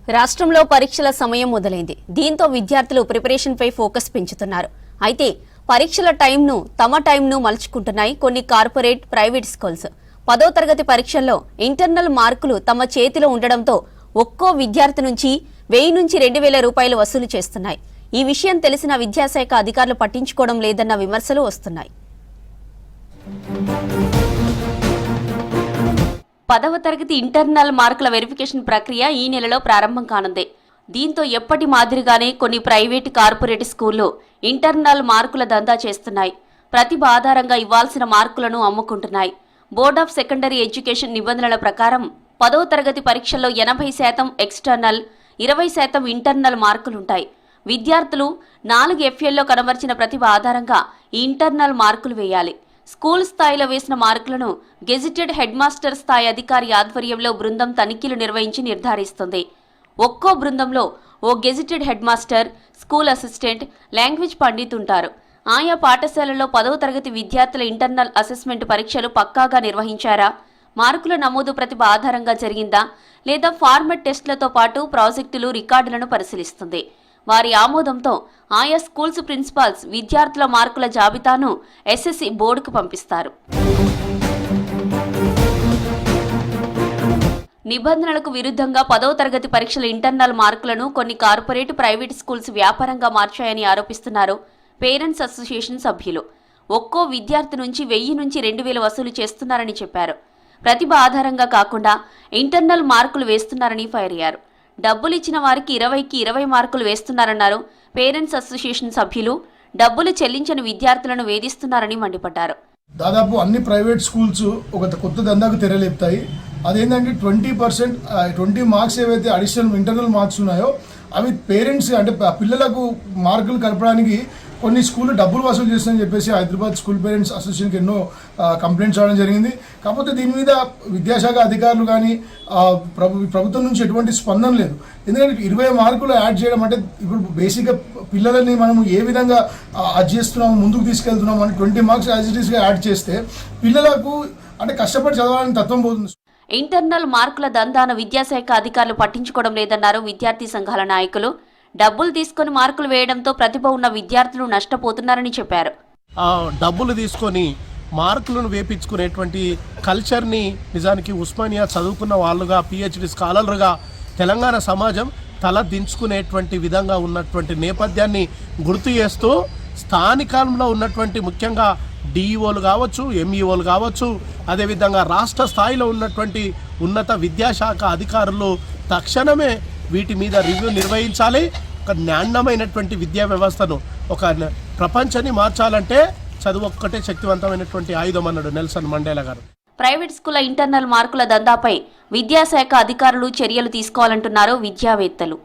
రాష్ట్రంలో పరీక్షల సమయం మొదలైంది. దీంతో విద్యార్థులు ప్రిపరేషన్ పై ఫోకస్ పెంచుతున్నారు. అయితే పరీక్షల తమ టైంను మలుచుకుంటున్నాయి కొన్ని కార్పొరేట్ ప్రైవేట్ స్కూల్స్. 10వ తరగతి పరీక్షల్లో ఇంటర్నల్ మార్కులు తమ చేతిలో ఉండడంతో ఒక్కో విద్యార్థి నుంచి 1000 నుంచి 2000 రూపాయలు వసూలు చేస్తున్నాయి. ఈ విషయం తెలిసిన విద్యాశాఖ అధికారులు పట్టించుకోవడం లేదన్న విమర్శలు వస్తున్నాయి. 10వ తరగతి ఇంటర్నల్ మార్కుల వెరిఫికేషన్ ప్రక్రియ ఈ నెలలో ప్రారంభం కానుంది. దీంతో ఎప్పటి మాదిరిగానే కొన్ని ప్రైవేట్ కార్పొరేట్ స్కూళ్లు ఇంటర్నల్ మార్కుల దందా చేస్తున్నాయి. ప్రతిభ ఆధారంగా ఇవ్వాల్సిన మార్కులను అమ్ముకుంటున్నాయి. బోర్డ్ ఆఫ్ సెకండరీ ఎడ్యుకేషన్ నిబంధనల ప్రకారం 10వ తరగతి పరీక్షల్లో 80% ఎక్స్టర్నల్, 20% ఇంటర్నల్ మార్కులుంటాయి. విద్యార్థులు 4 FLలో కనబర్చిన ప్రతిభ ఆధారంగా ఈ ఇంటర్నల్ మార్కులు వేయాలి. స్కూల్ స్థాయిలో వేసిన మార్కులను గెజిటెడ్ హెడ్ మాస్టర్ స్థాయి అధికారి ఆధ్వర్యంలో బృందం తనిఖీలు నిర్వహించి నిర్ధారిస్తుంది. ఒక్కో బృందంలో ఓ gazetted head master, school assistant, language pandit ఉంటారు. ఆయా పాఠశాలల్లో 10వ తరగతి విద్యార్థుల ఇంటర్నల్ అసెస్మెంట్ పరీక్షలు పక్కాగా నిర్వహించారా, మార్కుల నమోదు ప్రతిభ ఆధారంగా జరిగిందా లేదా ఫార్మాట్ టెస్టులతో పాటు ప్రాజెక్టులు, రికార్డులను పరిశీలిస్తుంది. వారి ఆమోదంతో ఆయా స్కూల్స్ ప్రిన్సిపాల్స్ విద్యార్థుల మార్కుల జాబితాను SSC బోర్డుకు పంపిస్తారు. నిబంధనలకు విరుద్ధంగా 10వ తరగతి పరీక్షల ఇంటర్నల్ మార్కులను కొన్ని కార్పొరేట్ ప్రైవేట్ స్కూల్స్ వ్యాపారంగా మార్చాయని ఆరోపిస్తున్నారు పేరెంట్స్ అసోసియేషన్ సభ్యులు. ఒక్కో విద్యార్థి నుంచి 1000 నుంచి 2000 వసూలు చేస్తున్నారని చెప్పారు. ప్రతిభ ఆధారంగా కాకుండా ఇంటర్నల్ మార్కులు వేస్తున్నారని ఫైర్ అయ్యారు. డబ్బులు ఇచ్చిన వారికి 20కి 20 మార్కులు వేస్తున్నారన్నారు పేరెంట్స్ అసోసియేషన్ సభ్యులు. డబ్బులు చెల్లించని విద్యార్థులను వేధిస్తున్నారని మండిపడ్డారు. దాదాపు అన్ని ప్రైవేట్ స్కూల్స్ ఒక కొత్త దందాకు తెరలేపుతాయి. అదేంటంటే 20 మార్క్స్ ఏవైతే అడిషనల్ ఇంటర్నల్ మార్క్స్ ఉన్నాయో అవి పేరెంట్స్ అంటే పిల్లలకు మార్కులు కలపడానికి కొన్ని స్కూళ్ళు డబ్బులు వసూలు చేస్తాయని చెప్పేసి హైదరాబాద్ స్కూల్ పేరెంట్స్ అసోసియేషన్కి ఎన్నో కంప్లైంట్స్ రావడం జరిగింది. కాకపోతే దీని మీద విద్యాశాఖ అధికారులు కానీ ప్రభుత్వం నుంచి ఎటువంటి స్పందన లేదు. ఎందుకంటే 20 మార్కులు యాడ్ చేయడం అంటే ఇప్పుడు బేసిక్గా పిల్లలని మనం ఏ విధంగా అది చేస్తున్నాము, ముందుకు తీసుకెళ్తున్నాము అని 20 మార్క్స్ యాజ్ ఇట్ ఈస్గా యాడ్ చేస్తే పిల్లలకు అంటే కష్టపడి చదవాలని తత్వం పోతుంది. ఇంటర్నల్ మార్కుల దందాను విద్యాశాఖ అధికారులు పట్టించుకోవడం లేదన్నారు విద్యార్థి సంఘాల నాయకులు. డబ్బులు తీసుకొని మార్కులు వేయడంతో ప్రతిభ ఉన్న విద్యార్థులు నష్టపోతున్నారని చెప్పారు. డబ్బులు తీసుకొని మార్కులను వేపించుకునేటువంటి కల్చర్ని నిజానికి ఉస్మానియా చదువుకున్న వాళ్ళుగా, PhD స్కాలర్లుగా తెలంగాణ సమాజం తల దించుకునేటువంటి విధంగా ఉన్నటువంటి నేపథ్యాన్ని గుర్తు చేస్తూ స్థానికంలో ఉన్నటువంటి ముఖ్యంగా DEOలు కావచ్చు, MEOలు కావచ్చు, అదేవిధంగా రాష్ట్ర స్థాయిలో ఉన్నటువంటి ఉన్నత విద్యాశాఖ అధికారులు తక్షణమే వీటి మీద రివ్యూ నిర్వహించాలి. ఒక నాణ్యమైనటువంటి విద్యా వ్యవస్థను, ఒక ప్రపంచాన్ని మార్చాలంటే చదువు ఒక్కటే శక్తివంతమైనటువంటి ఆయుధం అన్నాడు నెల్సన్ మండేలా గారు. ప్రైవేట్ స్కూళ్ల ఇంటర్నల్ మార్కుల దందాపై విద్యాశాఖ అధికారులు చర్యలు తీసుకోవాలంటున్నారు విద్యావేత్తలు.